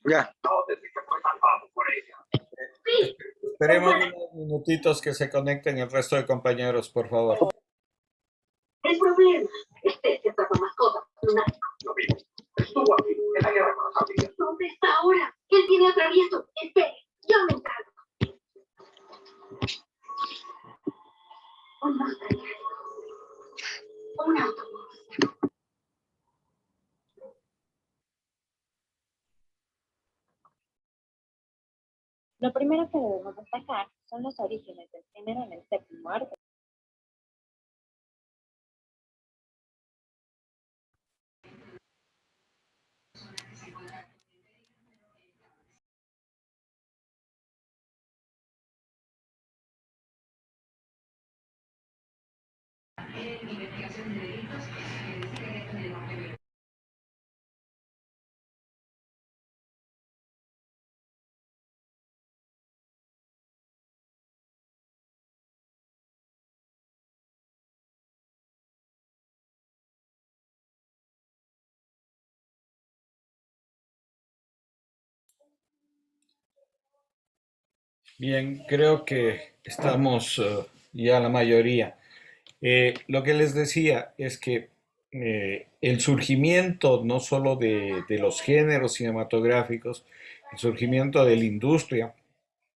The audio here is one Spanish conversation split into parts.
Ya. Esperemos unos minutitos que se conecten el resto de compañeros, por favor. El problema es que este trata mascota lunático. Lo mismo. Estuvo aquí en la guerra con los árabes. ¿Dónde está ahora? Él tiene atravieso. Espere, yo me encargo. Un montañero. Un autobús. Lo primero que debemos destacar son los orígenes del género en el séptimo arte. Bien, creo que estamos ya la mayoría. Lo que les decía es que el surgimiento no solo de los géneros cinematográficos, el surgimiento de la industria,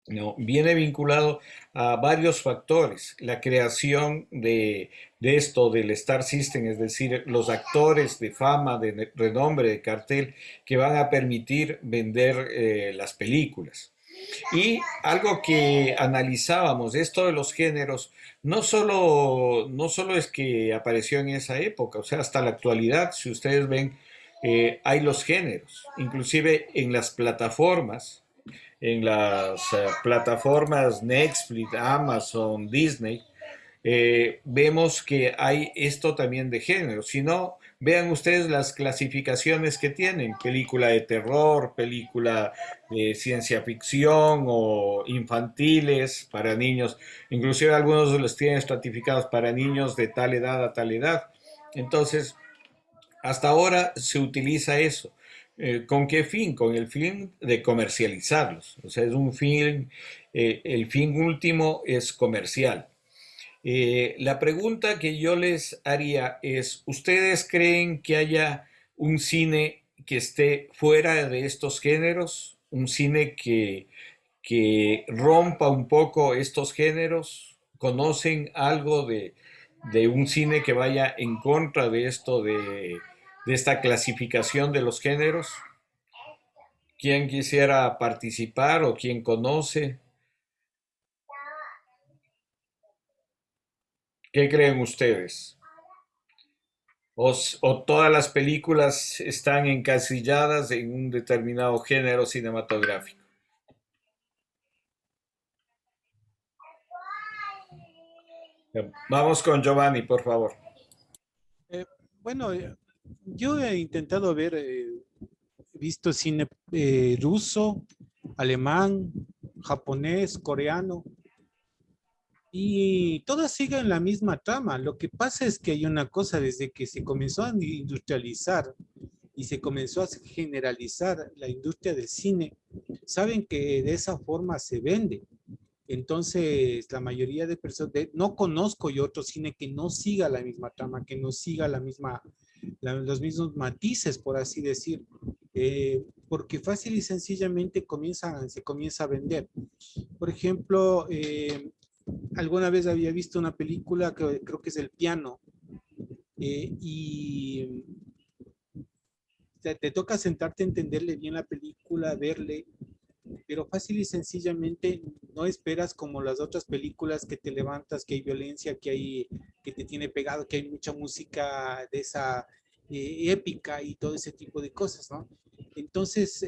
¿no? Viene vinculado a varios factores. La creación de esto, del Star System, es decir, los actores de fama, de renombre, de cartel, que van a permitir vender las películas. Y algo que analizábamos, esto de los géneros, no solo es que apareció en esa época, o sea, hasta la actualidad, si ustedes ven, hay los géneros, inclusive en las plataformas Netflix, Amazon, Disney, vemos que hay esto también de género. Si no, vean ustedes las clasificaciones que tienen: película de terror, película de ciencia ficción o infantiles para niños. Inclusive algunos los tienen estratificados para niños de tal edad a tal edad. Entonces, hasta ahora se utiliza eso. ¿Con qué fin? Con el fin de comercializarlos. O sea, es un fin, el fin último es comercial. La pregunta que yo les haría es: ¿ustedes creen que haya un cine que esté fuera de estos géneros? ¿Un cine que rompa un poco estos géneros? ¿Conocen algo de un cine que vaya en contra de esto, de esta clasificación de los géneros? ¿Quién quisiera participar o quién conoce? ¿Qué creen ustedes? ¿O todas las películas están encasilladas en un determinado género cinematográfico? Vamos con Giovanni, por favor. Eh, bueno, yo he intentado ver, visto cine ruso, alemán, japonés, coreano, y todas siguen la misma trama. Lo que pasa es que hay una cosa: desde que se comenzó a industrializar y se comenzó a generalizar la industria del cine, saben que de esa forma se vende. Entonces, la mayoría de personas, no conozco yo otro cine que no siga la misma trama, que no siga los mismos matices, por así decir, porque fácil y sencillamente se comienza a vender. Por ejemplo, alguna vez había visto una película que creo que es El Piano, y te toca sentarte a entenderle bien la película, verle, pero fácil y sencillamente no esperas como las otras películas que te levantas, que hay violencia, que te tiene pegado, que hay mucha música de esa épica y todo ese tipo de cosas, ¿no? Entonces,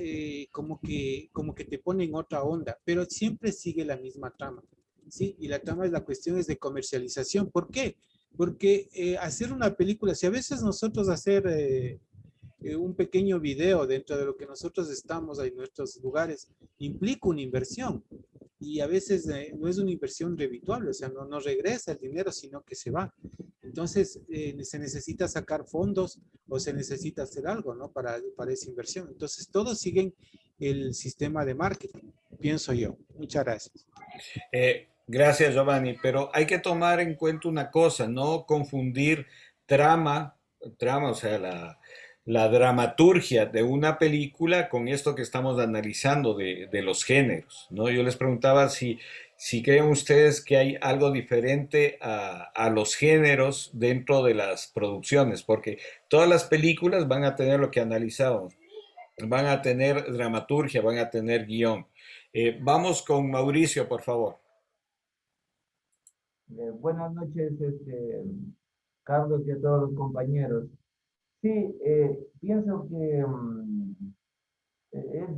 como que te pone en otra onda, pero siempre sigue la misma trama, ¿sí? Y la cuestión es de comercialización. ¿Por qué? Porque hacer una película, si a veces nosotros hacer un pequeño video dentro de lo que nosotros estamos en nuestros lugares implica una inversión, y a veces no es una inversión redituable, o sea, no regresa el dinero, sino que se va. Entonces, se necesita sacar fondos o se necesita hacer algo, ¿no? Para esa inversión. Entonces, todos siguen el sistema de marketing, pienso yo. Muchas gracias. Gracias, Giovanni, pero hay que tomar en cuenta una cosa, no confundir trama, o sea, la dramaturgia de una película con esto que estamos analizando de los géneros, ¿no? Yo les preguntaba si creen ustedes que hay algo diferente a los géneros dentro de las producciones, porque todas las películas van a tener lo que analizábamos, van a tener dramaturgia, van a tener guión. Vamos con Mauricio, por favor. Buenas noches, Carlos y a todos los compañeros. Sí, pienso que es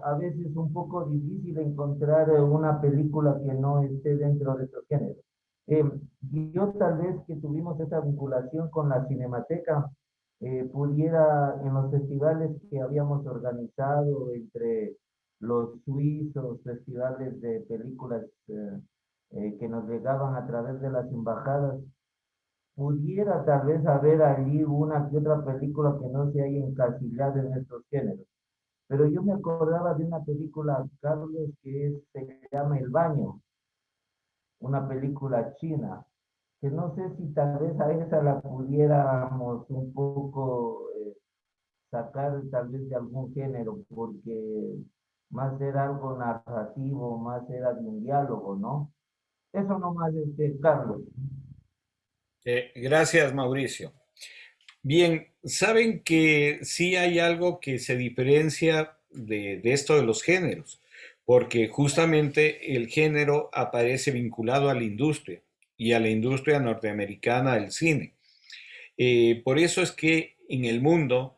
a veces un poco difícil encontrar una película que no esté dentro de estos géneros. Eh, yo tal vez que tuvimos esa vinculación con la Cinemateca, pudiera en los festivales que habíamos organizado entre los suizos, festivales de películas que nos llegaban a través de las embajadas, pudiera tal vez haber allí una que otra película que no se haya encasillado en estos géneros. Pero yo me acordaba de una película, Carlos, se llama El Baño, una película china, que no sé si tal vez a esa la pudiéramos un poco sacar tal vez de algún género, porque más era algo narrativo, más era de un diálogo, ¿no? Eso nomás, Carlos. Gracias, Mauricio. Bien, saben que sí hay algo que se diferencia de esto de los géneros, porque justamente el género aparece vinculado a la industria y a la industria norteamericana del cine. Por eso es que en el mundo,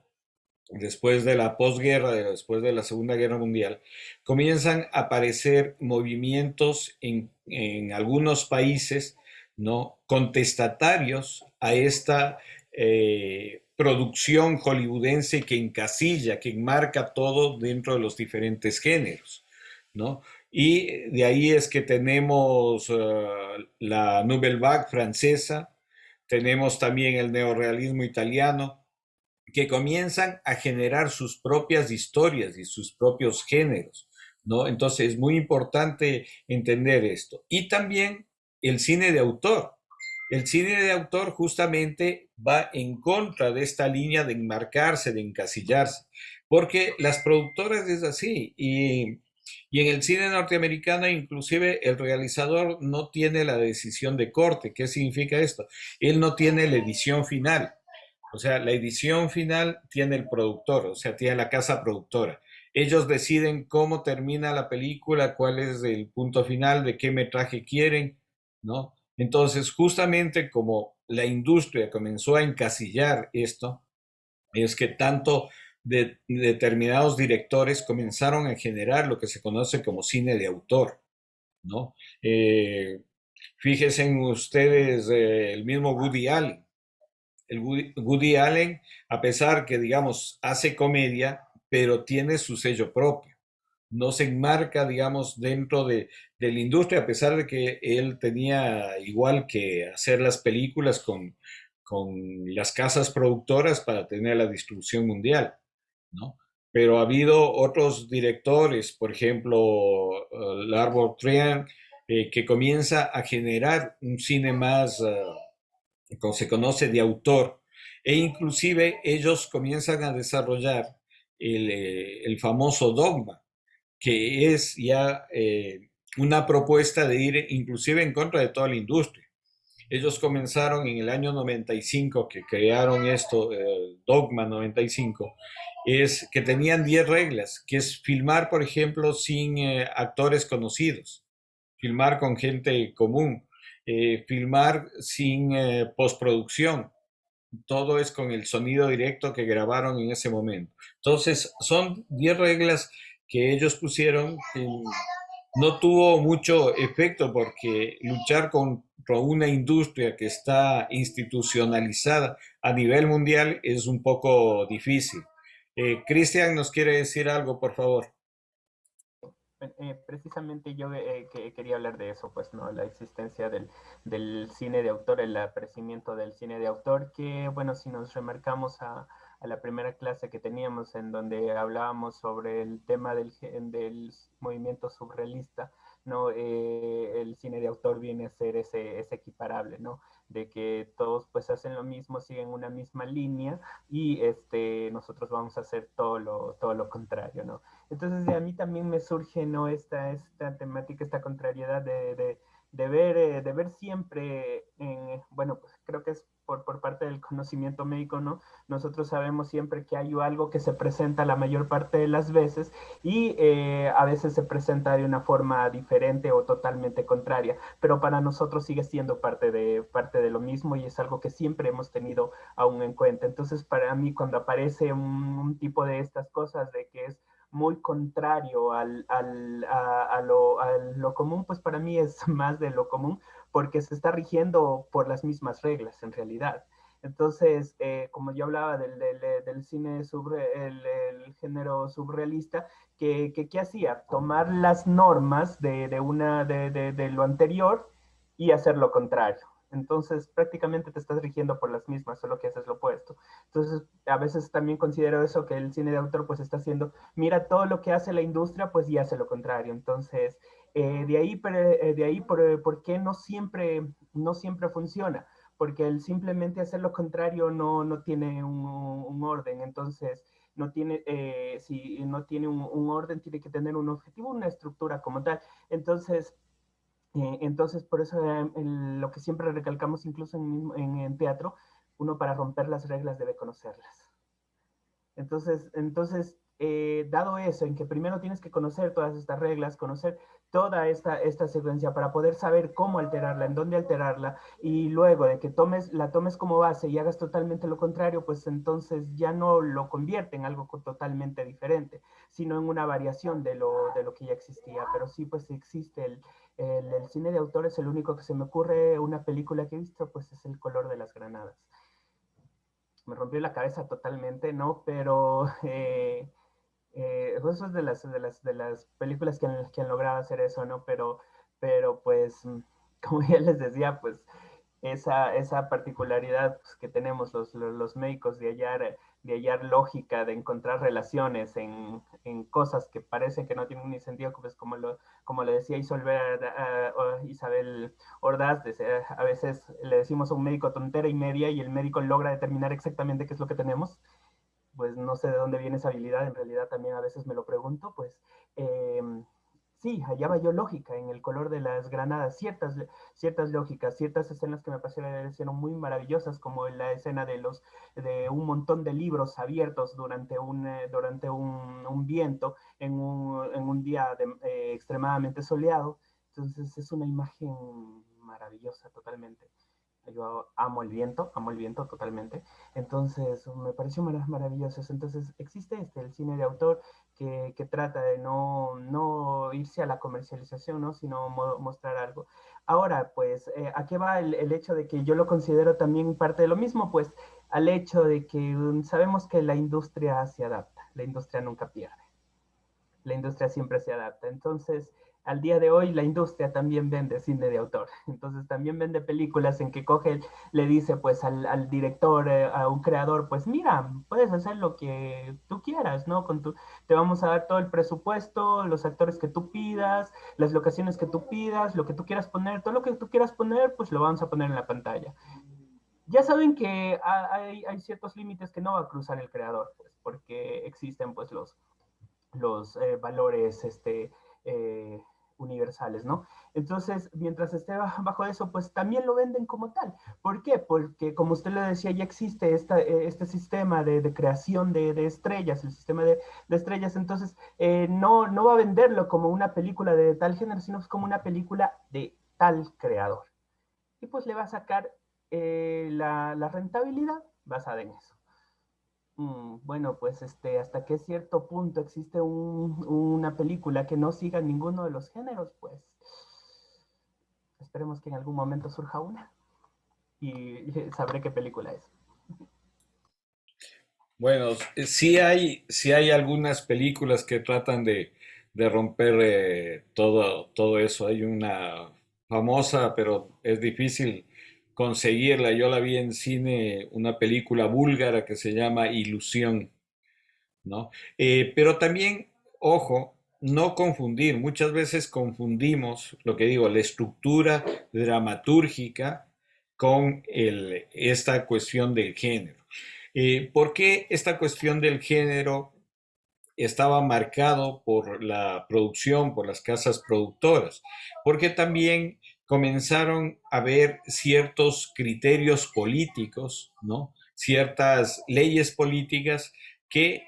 después de la posguerra, después de la Segunda Guerra Mundial, comienzan a aparecer movimientos en algunos países, ¿no? Contestatarios a esta producción hollywoodense que encasilla, que enmarca todo dentro de los diferentes géneros, ¿no? Y de ahí es que tenemos la Nouvelle Vague francesa, tenemos también el neorrealismo italiano, que comienzan a generar sus propias historias y sus propios géneros, ¿no? Entonces es muy importante entender esto. Y también el cine de autor. El cine de autor justamente va en contra de esta línea de enmarcarse, de encasillarse, porque las productoras es así y en el cine norteamericano inclusive el realizador no tiene la decisión de corte. ¿Qué significa esto? Él no tiene la edición final. O sea, la edición final tiene el productor, o sea, tiene la casa productora. Ellos deciden cómo termina la película, cuál es el punto final, de qué metraje quieren, ¿no? Entonces, justamente como la industria comenzó a encasillar esto, es que tanto determinados directores comenzaron a generar lo que se conoce como cine de autor, ¿no? Fíjense en ustedes el mismo Woody Allen. Woody Allen, a pesar que, digamos, hace comedia, pero tiene su sello propio. No se enmarca, digamos, dentro de la industria, a pesar de que él tenía igual que hacer las películas con las casas productoras para tener la distribución mundial, ¿no? Pero ha habido otros directores, por ejemplo, Lars Trier, que comienza a generar un cine más como se conoce, de autor, e inclusive ellos comienzan a desarrollar el famoso dogma, que es ya una propuesta de ir inclusive en contra de toda la industria. Ellos comenzaron en el año 95, que crearon esto, Dogma 95, es que tenían 10 reglas, que es filmar, por ejemplo, sin actores conocidos, filmar con gente común, filmar sin postproducción, todo es con el sonido directo que grabaron en ese momento. Entonces, son 10 reglas que ellos pusieron que no tuvo mucho efecto porque luchar contra una industria que está institucionalizada a nivel mundial es un poco difícil. Cristian nos quiere decir algo, por favor. Precisamente yo que quería hablar de eso, pues, ¿no? La existencia del cine de autor, el aparecimiento del cine de autor, que, bueno, si nos remarcamos a la primera clase que teníamos en donde hablábamos sobre el tema del movimiento surrealista, ¿no? El cine de autor viene a ser ese equiparable, ¿no? De que todos pues hacen lo mismo, siguen una misma línea y nosotros vamos a hacer todo lo contrario, ¿no? Entonces a mí también me surge, ¿no? Esta temática, esta contrariedad de ver siempre, bueno, pues creo que es por parte del conocimiento médico, ¿no? Nosotros sabemos siempre que hay algo que se presenta la mayor parte de las veces y a veces se presenta de una forma diferente o totalmente contraria, pero para nosotros sigue siendo parte de lo mismo y es algo que siempre hemos tenido aún en cuenta. Entonces, para mí, cuando aparece un tipo de estas cosas, de que es muy contrario a lo común, pues para mí es más de lo común, porque se está rigiendo por las mismas reglas en realidad. Entonces, como yo hablaba del cine el género surrealista, ¿qué hacía? Tomar las normas de lo anterior y hacer lo contrario. Entonces, prácticamente te estás rigiendo por las mismas, solo que haces lo opuesto. Entonces, a veces también considero eso, que el cine de autor pues está haciendo, mira todo lo que hace la industria, pues y hace lo contrario. Entonces, de ahí por qué no siempre funciona, porque el simplemente hacer lo contrario no tiene un orden. Entonces, no tiene, si no tiene un orden, tiene que tener un objetivo, una estructura como tal. Entonces, por eso lo que siempre recalcamos, incluso en teatro, uno para romper las reglas debe conocerlas. Entonces dado eso, en que primero tienes que conocer todas estas reglas, conocer toda esta secuencia para poder saber cómo alterarla, en dónde alterarla, y luego de que la tomes como base y hagas totalmente lo contrario, pues entonces ya no lo convierte en algo totalmente diferente, sino en una variación de lo que ya existía. Pero sí, pues existe el cine de autor, es el único que se me ocurre. Una película que he visto, pues es El color de las granadas. Me rompió la cabeza totalmente, ¿no? Pero eso es de las películas que han logrado hacer eso, ¿no? Pero pues, como ya les decía, pues esa particularidad pues, que tenemos los médicos de hallar lógica, de encontrar relaciones en cosas que parecen que no tienen ni sentido, pues como lo decía Isabel Ordaz, a veces le decimos a un médico tontera y media y el médico logra determinar exactamente qué es lo que tenemos. Pues no sé de dónde viene esa habilidad, en realidad también a veces me lo pregunto, pues eh, sí, hallaba yo lógica en el color de las granadas, ciertas lógicas, ciertas escenas que me parecieron muy maravillosas, como la escena de un montón de libros abiertos durante un viento en un día extremadamente soleado. Entonces es una imagen maravillosa totalmente. Yo amo el viento totalmente. Entonces, me pareció maravilloso eso. Entonces, existe el cine de autor que trata de no irse a la comercialización, ¿no? Sino mostrar algo. Ahora, pues, ¿a qué va el hecho de que yo lo considero también parte de lo mismo? Pues, al hecho de que sabemos que la industria se adapta, la industria nunca pierde, la industria siempre se adapta. Entonces, al día de hoy la industria también vende cine de autor. Entonces también vende películas en que coge, le dice pues al director, a un creador, pues mira, puedes hacer lo que tú quieras, ¿no? Te vamos a dar todo el presupuesto, los actores que tú pidas, las locaciones que tú pidas, lo que tú quieras poner, todo lo que tú quieras poner, pues lo vamos a poner en la pantalla. Ya saben que hay ciertos límites que no va a cruzar el creador, pues, porque existen pues los valores eh, universales, ¿no? Entonces, mientras esté bajo eso, pues también lo venden como tal. ¿Por qué? Porque, como usted lo decía, ya existe este sistema de creación de estrellas, el sistema de estrellas, entonces no va a venderlo como una película de tal género, sino como una película de tal creador. Y pues le va a sacar la rentabilidad basada en eso. Bueno, pues hasta qué cierto punto existe una película que no siga ninguno de los géneros, pues esperemos que en algún momento surja una y sabré qué película es. Bueno, sí hay algunas películas que tratan de romper todo eso. Hay una famosa, pero es difícil conseguirla. Yo la vi en cine, una película búlgara que se llama Ilusión, ¿no? Pero también, ojo, no confundir. Muchas veces confundimos, lo que digo, la estructura dramatúrgica con esta cuestión del género. ¿Por qué esta cuestión del género estaba marcado por la producción, por las casas productoras? Porque también comenzaron a haber ciertos criterios políticos, ¿no? Ciertas leyes políticas que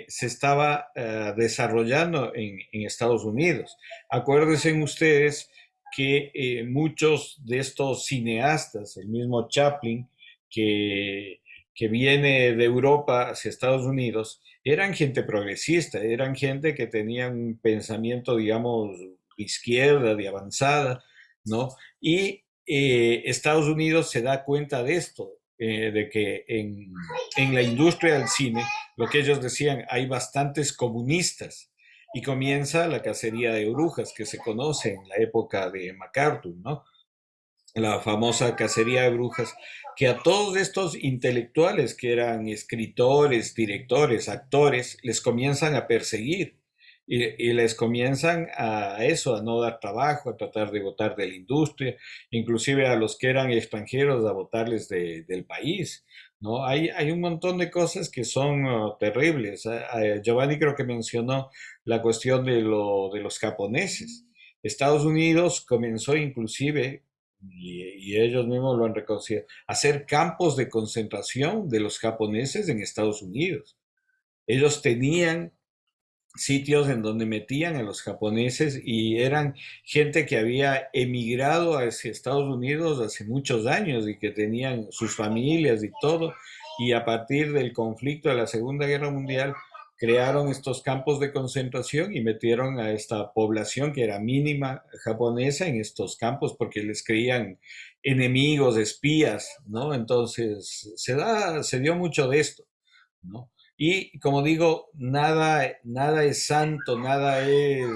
se estaba desarrollando en Estados Unidos. Acuérdense ustedes que muchos de estos cineastas, el mismo Chaplin, que, que viene de Europa hacia Estados Unidos, eran gente progresista, eran gente que tenían un pensamiento, digamos, de izquierda, de avanzada, ¿no? Y Estados Unidos se da cuenta de esto, de que en la industria del cine, lo que ellos decían, hay bastantes comunistas, y comienza la cacería de brujas que se conoce en la época de MacArthur, ¿no? La famosa cacería de brujas, que a todos estos intelectuales que eran escritores, directores, actores, les comienzan a perseguir y les comienzan a eso, a no dar trabajo, a tratar de votar de la industria, inclusive a los que eran extranjeros, a votarles del país. ¿No? Hay un montón de cosas que son terribles. Giovanni creo que mencionó la cuestión de los japoneses. Estados Unidos comenzó inclusive y ellos mismos lo han reconocido, hacer campos de concentración de los japoneses en Estados Unidos. Ellos tenían sitios en donde metían a los japoneses y eran gente que había emigrado hacia Estados Unidos hace muchos años y que tenían sus familias y todo, y a partir del conflicto de la Segunda Guerra Mundial crearon estos campos de concentración y metieron a esta población que era mínima japonesa en estos campos porque les creían enemigos, espías, ¿no? Entonces se dio mucho de esto, ¿no? Y como digo, nada es santo, nada es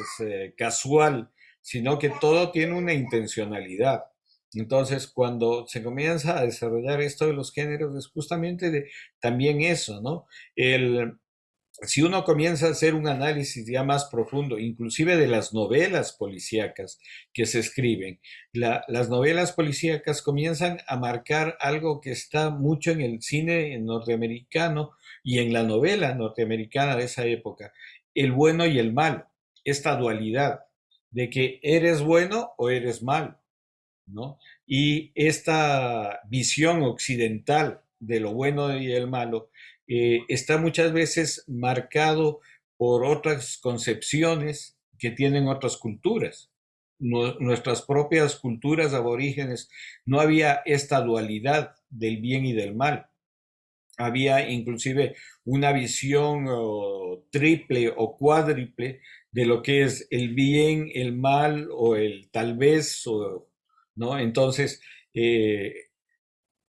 casual, sino que todo tiene una intencionalidad. Entonces, cuando se comienza a desarrollar esto de los géneros, es justamente también eso, ¿no? El, si uno comienza a hacer un análisis ya más profundo, inclusive de las novelas policíacas que se escriben, las novelas policíacas comienzan a marcar algo que está mucho en el cine norteamericano y en la novela norteamericana de esa época, el bueno y el malo, esta dualidad de que eres bueno o eres malo, ¿no? Y esta visión occidental de lo bueno y el malo está muchas veces marcado por otras concepciones que tienen otras culturas. Nuestras propias culturas aborígenes no había esta dualidad del bien y del mal. Había inclusive una visión triple o cuádruple de lo que es el bien, el mal o el tal vez, ¿no? Entonces,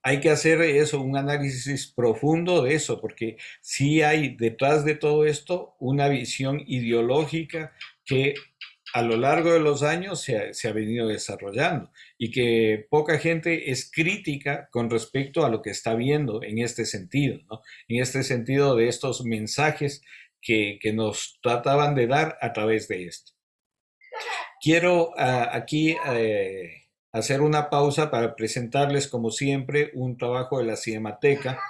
hay que hacer eso, un análisis profundo de eso, porque sí hay detrás de todo esto una visión ideológica que a lo largo de los años se ha venido desarrollando y que poca gente es crítica con respecto a lo que está viendo en este sentido, ¿no? En este sentido de estos mensajes que nos trataban de dar a través de esto. Quiero aquí hacer una pausa para presentarles, como siempre, un trabajo de la Cinemateca,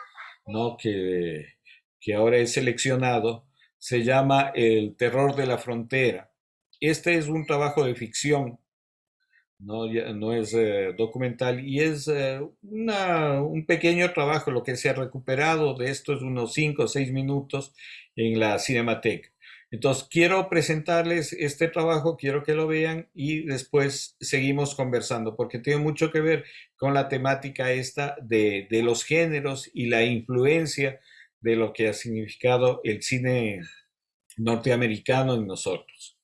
¿no? Que ahora he seleccionado. Se llama El terror de la frontera. Este es un trabajo de ficción, no, no es documental y es un pequeño trabajo. Lo que se ha recuperado de esto es unos 5 o 6 minutos en la Cinemateca. Entonces, quiero presentarles este trabajo, quiero que lo vean y después seguimos conversando, porque tiene mucho que ver con la temática esta de los géneros y la influencia de lo que ha significado el cine norteamericano en nosotros.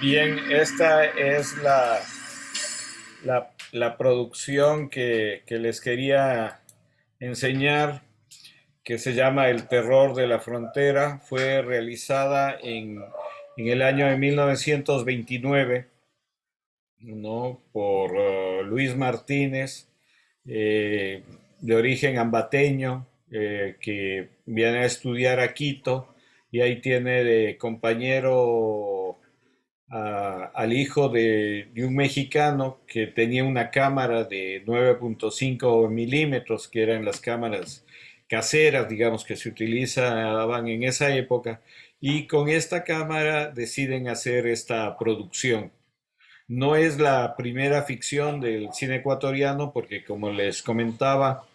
Bien, esta es la producción que les quería enseñar, que se llama El terror de la frontera. Fue realizada en el año de 1929, ¿no? Por Luis Martínez, eh, de origen ambateño, que viene a estudiar a Quito y ahí tiene de compañero al hijo de un mexicano que tenía una cámara de 9.5 milímetros, que eran las cámaras caseras, digamos, que se utilizaban en esa época, y con esta cámara deciden hacer esta producción. No es la primera ficción del cine ecuatoriano, porque como les comentaba,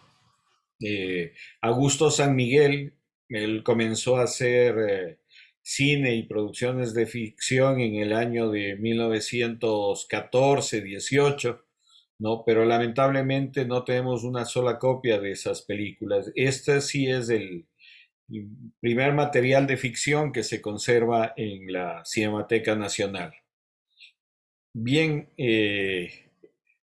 Augusto San Miguel, él comenzó a hacer cine y producciones de ficción en el año de 1914-18, ¿no? Pero lamentablemente no tenemos una sola copia de esas películas. Este sí es el primer material de ficción que se conserva en la Cinemateca Nacional. Bien,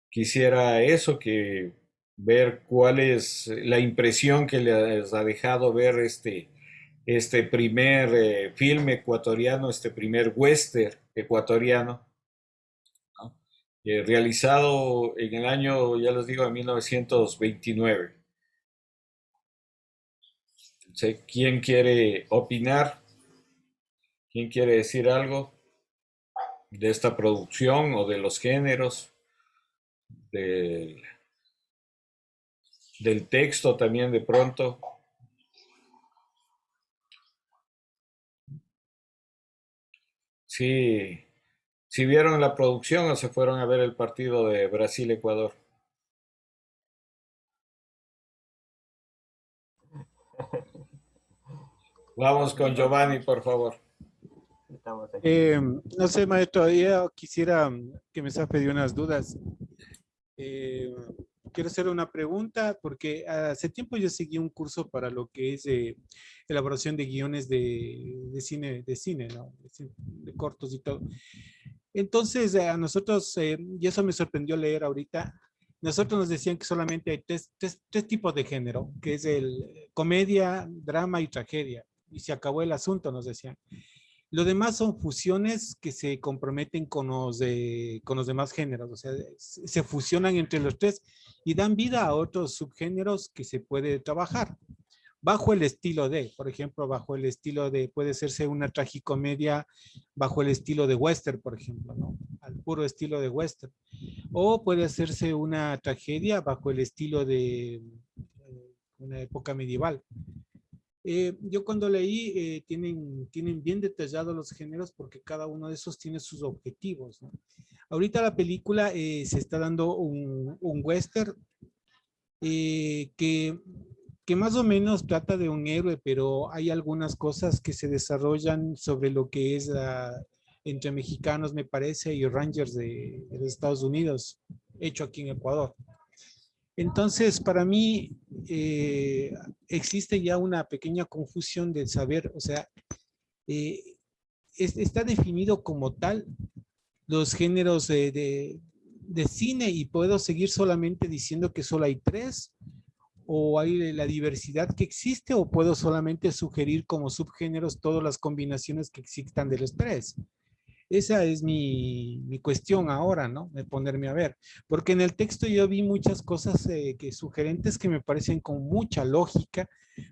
quisiera eso, que ver cuál es la impresión que les ha dejado ver este primer film ecuatoriano, este primer western ecuatoriano, ¿no? Realizado en el año, ya les digo, de 1929. Entonces, ¿quién quiere opinar? ¿Quién quiere decir algo de esta producción o de los géneros, del, del texto también de pronto? Sí, si vieron la producción o se fueron a ver el partido de Brasil-Ecuador. Vamos con Giovanni, por favor. Estamos aquí. No sé, maestro, todavía quisiera que me saque de unas dudas. Eh, Quiero hacer una pregunta porque hace tiempo yo seguí un curso para lo que es elaboración de guiones de cine, ¿no? De cortos y todo. Entonces, a nosotros, y eso me sorprendió leer ahorita, nosotros nos decían que solamente hay tres tipos de género, que es el comedia, drama y tragedia. Y se acabó el asunto, nos decían. Lo demás son fusiones que se comprometen con los demás géneros, o sea, se fusionan entre los tres y dan vida a otros subgéneros que se puede trabajar bajo el estilo de, por ejemplo, bajo el estilo de, puede serse una tragicomedia bajo el estilo de western, por ejemplo, ¿no? Al puro estilo de western. O puede hacerse una tragedia bajo el estilo de una época medieval. Yo cuando leí, tienen bien detallados los géneros porque cada uno de esos tiene sus objetivos, ¿no? Ahorita la película se está dando un western que más o menos trata de un héroe, pero hay algunas cosas que se desarrollan sobre lo que es entre mexicanos, me parece, y Rangers de los Estados Unidos, hecho aquí en Ecuador. Entonces, para mí existe ya una pequeña confusión de saber, o sea, eh, está definido como tal los géneros de cine y puedo seguir solamente diciendo que solo hay tres, o hay la diversidad que existe, o puedo solamente sugerir como subgéneros todas las combinaciones que existan de los tres. Esa es mi cuestión ahora, ¿no? De ponerme a ver. Porque en el texto yo vi muchas cosas sugerentes que me parecen con mucha lógica,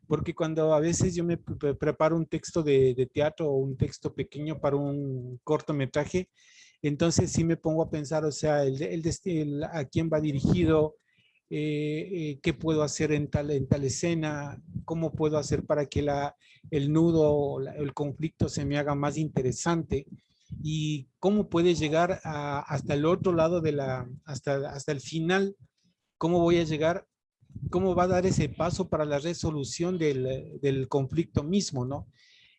porque cuando a veces yo me preparo un texto de teatro o un texto pequeño para un cortometraje, entonces sí me pongo a pensar, o sea, a quién va dirigido, qué puedo hacer en tal escena, cómo puedo hacer para que el nudo o el conflicto se me haga más interesante y cómo puede llegar hasta el otro lado hasta el final, cómo voy a llegar, cómo va a dar ese paso para la resolución del conflicto mismo, ¿no?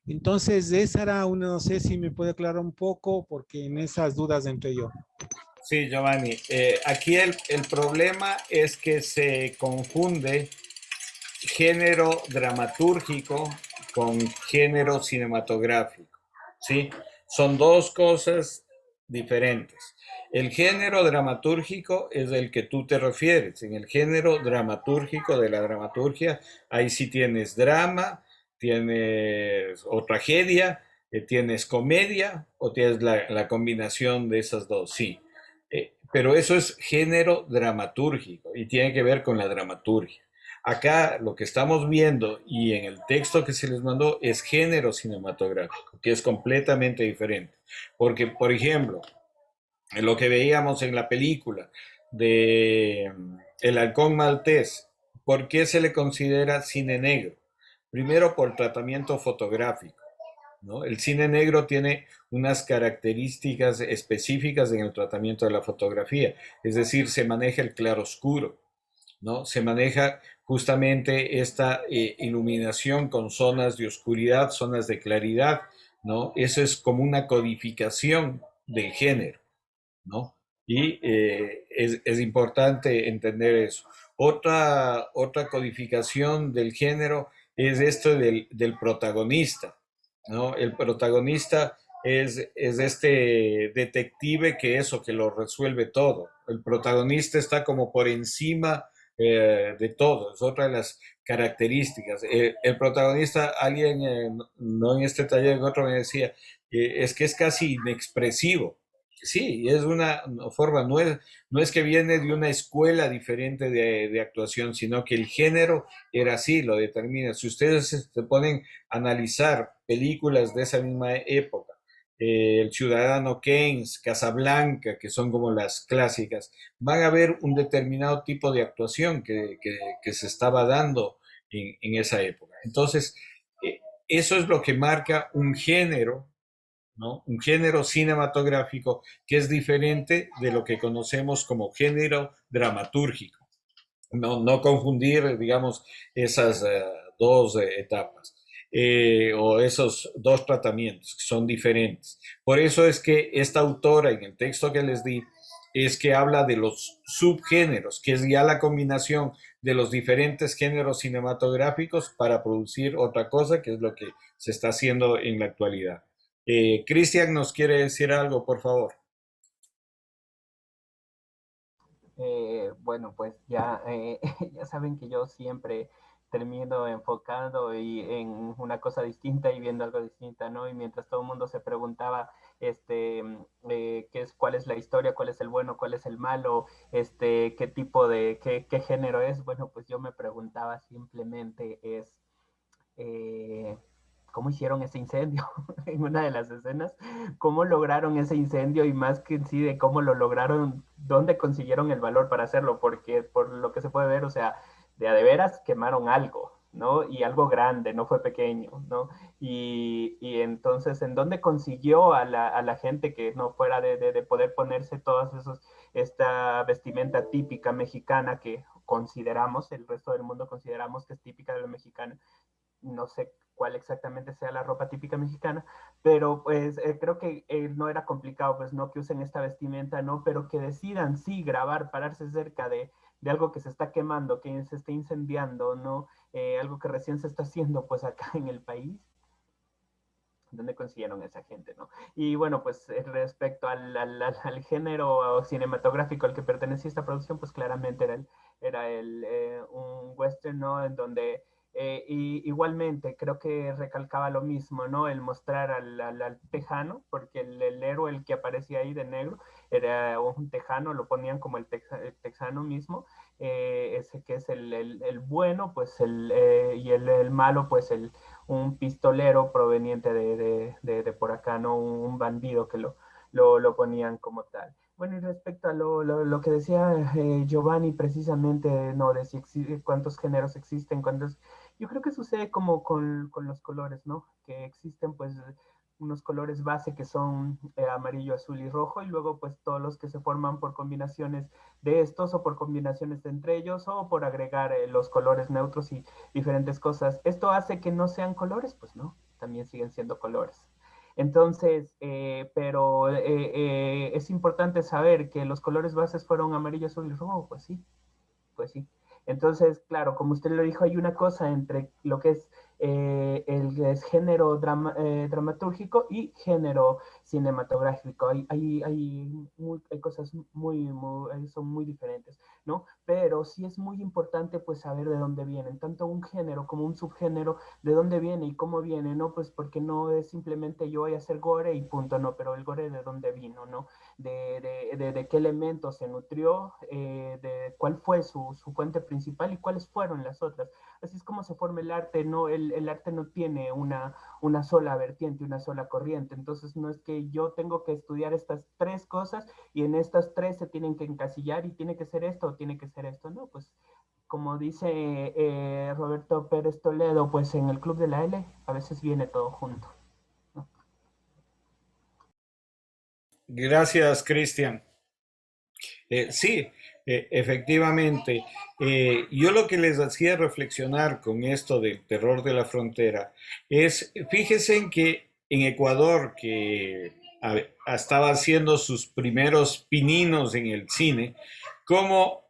Entonces, esa era una, no sé si me puede aclarar un poco, porque en esas dudas entré yo. Sí, Giovanni. Aquí el problema es que se confunde género dramatúrgico con género cinematográfico, ¿sí? Son dos cosas diferentes. El género dramatúrgico es el que tú te refieres. En el género dramatúrgico de la dramaturgia, ahí sí tienes drama, tienes o tragedia, tienes comedia o tienes la combinación de esas dos, sí. Pero eso es género dramatúrgico y tiene que ver con la dramaturgia. Acá lo que estamos viendo y en el texto que se les mandó es género cinematográfico, que es completamente diferente. Porque, por ejemplo, lo que veíamos en la película de El Halcón Maltés, ¿por qué se le considera cine negro? Primero por tratamiento fotográfico, ¿no? El cine negro tiene unas características específicas en el tratamiento de la fotografía, es decir, se maneja el claroscuro, ¿no? Se maneja justamente esta iluminación con zonas de oscuridad, zonas de claridad, ¿no? Eso es como una codificación del género, ¿no? Y es importante entender eso. Otra codificación del género es esto del protagonista, ¿no? El protagonista es este detective que eso, que lo resuelve todo. El protagonista está como por encima de todo, es otra de las características. El protagonista, alguien, no en este taller, en otro me decía, es que es casi inexpresivo. Sí, es una forma, no es que viene de una escuela diferente de actuación, sino que el género era así, lo determina. Si ustedes se ponen a analizar películas de esa misma época, El Ciudadano Keynes, Casablanca, que son como las clásicas, van a ver un determinado tipo de actuación que se estaba dando en esa época. Entonces, eso es lo que marca un género, ¿no? Un género cinematográfico que es diferente de lo que conocemos como género dramatúrgico. No confundir, digamos, esas dos etapas o esos dos tratamientos que son diferentes. Por eso es que esta autora en el texto que les di es que habla de los subgéneros, que es ya la combinación de los diferentes géneros cinematográficos para producir otra cosa, que es lo que se está haciendo en la actualidad. Cristian nos quiere decir algo, por favor. Bueno, pues ya, ya saben que yo siempre termino enfocando en una cosa distinta y viendo algo distinta, ¿no? Y mientras todo el mundo se preguntaba, cuál es la historia, cuál es el bueno, cuál es el malo, qué tipo qué género es, bueno, pues yo me preguntaba simplemente eh, cómo hicieron ese incendio en una de las escenas, cómo lograron ese incendio y más que en sí de cómo lo lograron, dónde consiguieron el valor para hacerlo, porque por lo que se puede ver, o sea, de a de veras quemaron algo, ¿no? Y algo grande, no fue pequeño, ¿no? Y entonces, ¿en dónde consiguió a la gente que no fuera de poder ponerse todas esos, esta vestimenta típica mexicana que consideramos, el resto del mundo consideramos que es típica de la mexicana? No sé cuál exactamente sea la ropa típica mexicana, pero pues creo que no era complicado, pues no que usen esta vestimenta, ¿no? Pero que decidan, sí, grabar, pararse cerca de algo que se está quemando, que se está incendiando, ¿no? Algo que recién se está haciendo, pues acá en el país. ¿Dónde consiguieron esa gente, no? Y bueno, pues respecto al género cinematográfico al que pertenecía esta producción, pues claramente era un western, ¿no? En donde y igualmente creo que recalcaba lo mismo, ¿no? El mostrar al tejano, porque el héroe, el que aparecía ahí de negro, era un tejano, lo ponían como el texano mismo, ese que es el bueno, pues y el malo, pues un pistolero proveniente de por acá, ¿no? Un bandido que lo ponían como tal. Bueno, y respecto a lo que decía Giovanni precisamente, ¿no? De si cuántos géneros existen, cuántos... Yo creo que sucede como con los colores, ¿no? Que existen pues unos colores base que son amarillo, azul y rojo, y luego pues todos los que se forman por combinaciones de estos o por combinaciones de entre ellos o por agregar los colores neutros y diferentes cosas. ¿Esto hace que no sean colores? Pues no, también siguen siendo colores. Entonces, pero es importante saber que los colores bases fueron amarillo, azul y rojo, pues sí, pues sí. Entonces, claro, como usted lo dijo, hay una cosa entre lo que es el es género dramatúrgico y género cinematográfico. Hay cosas son muy diferentes, ¿no? Pero sí es muy importante pues saber de dónde vienen, tanto un género como un subgénero, de dónde viene y cómo viene, ¿no? Pues porque no es simplemente yo voy a hacer gore y punto, no, pero el gore de dónde vino, ¿no? De qué elementos se nutrió, de cuál fue su fuente principal y cuáles fueron las otras. Así es como se forma el arte, ¿no? El arte no tiene una sola vertiente, una sola corriente, entonces no es que yo tengo que estudiar estas tres cosas y en estas tres se tienen que encasillar y tiene que ser esto o tiene que ser esto, ¿no? Pues como dice Roberto Pérez Toledo, pues en el Club de la L a veces viene todo junto, ¿no? Gracias, Cristian. Sí, efectivamente. Yo lo que les hacía reflexionar con esto del terror de la frontera es, fíjense en que en Ecuador, que estaba haciendo sus primeros pininos en el cine, cómo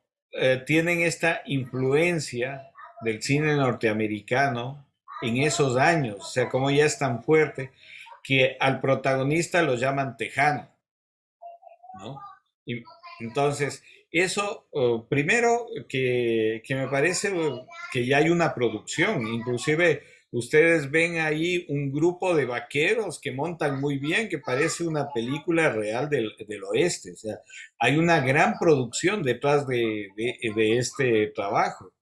tienen esta influencia del cine norteamericano en esos años, o sea, cómo ya es tan fuerte que al protagonista lo llaman tejano, ¿no? Y entonces, eso, primero, que me parece que ya hay una producción, inclusive ustedes ven ahí un grupo de vaqueros que montan muy bien, que parece una película real del oeste, o sea, hay una gran producción detrás de este trabajo.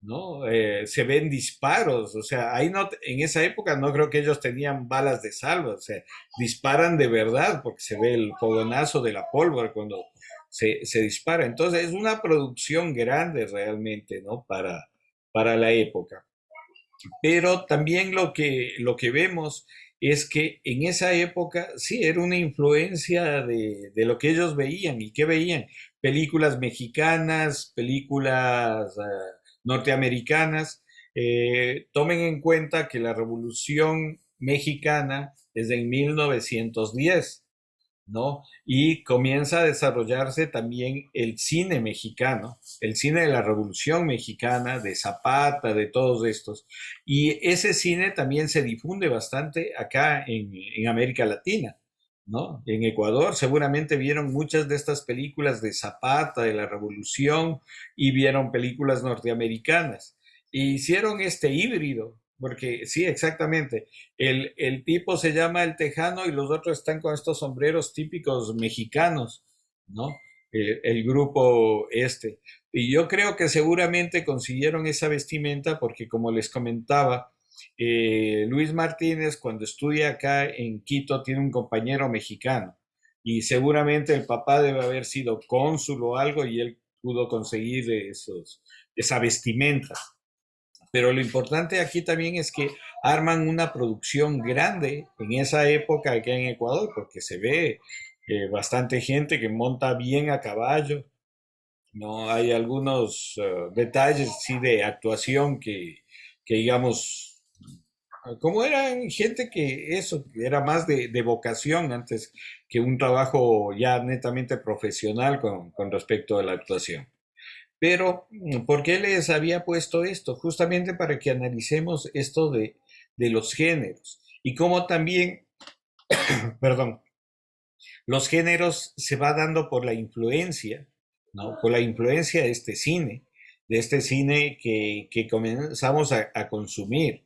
¿No? Se ven disparos, o sea, ahí no, en esa época no creo que ellos tenían balas de salva, o sea, disparan de verdad porque se ve el fogonazo de la pólvora cuando se dispara. Entonces es una producción grande realmente, ¿no? Para la época. Pero también lo que vemos es que en esa época sí era una influencia de lo que ellos veían. ¿Y qué veían? Películas mexicanas, películas norteamericanas. Tomen en cuenta que la Revolución Mexicana es del 1910, ¿no? Y comienza a desarrollarse también el cine mexicano, el cine de la Revolución Mexicana, de Zapata, de todos estos. Y ese cine también se difunde bastante acá en América Latina, ¿no? En Ecuador seguramente vieron muchas de estas películas de Zapata, de la Revolución, y vieron películas norteamericanas. Y hicieron este híbrido, porque sí, exactamente. El tipo se llama el Tejano y los otros están con estos sombreros típicos mexicanos, ¿no? El grupo este. Y yo creo que seguramente consiguieron esa vestimenta porque, como les comentaba, Luis Martínez, cuando estudia acá en Quito, tiene un compañero mexicano y seguramente el papá debe haber sido cónsul o algo y él pudo conseguir esa vestimenta. Pero lo importante aquí también es que arman una producción grande en esa época aquí en Ecuador, porque se ve bastante gente que monta bien a caballo, ¿no? Hay algunos detalles, sí, de actuación que digamos, como eran gente que eso, que era más de vocación antes que un trabajo ya netamente profesional con respecto a la actuación. Pero, ¿por qué les había puesto esto? Justamente para que analicemos esto de los géneros y cómo también, perdón, los géneros se va dando por la influencia, ¿no? Por la influencia de este cine que comenzamos a consumir.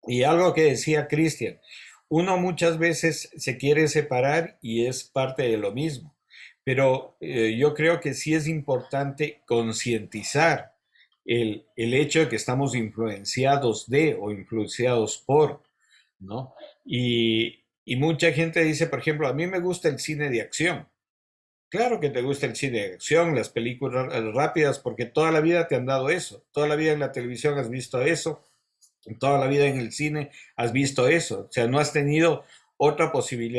Y algo que decía Cristian, uno muchas veces se quiere separar y es parte de lo mismo, pero yo creo que sí es importante concientizar el hecho de que estamos influenciados de o influenciados por, ¿no? Y mucha gente dice, por ejemplo, a mí me gusta el cine de acción. Claro que te gusta el cine de acción, las películas rápidas, porque toda la vida te han dado eso, toda la vida en la televisión has visto eso, toda la vida en el cine has visto eso, o sea, no has tenido otra posibilidad.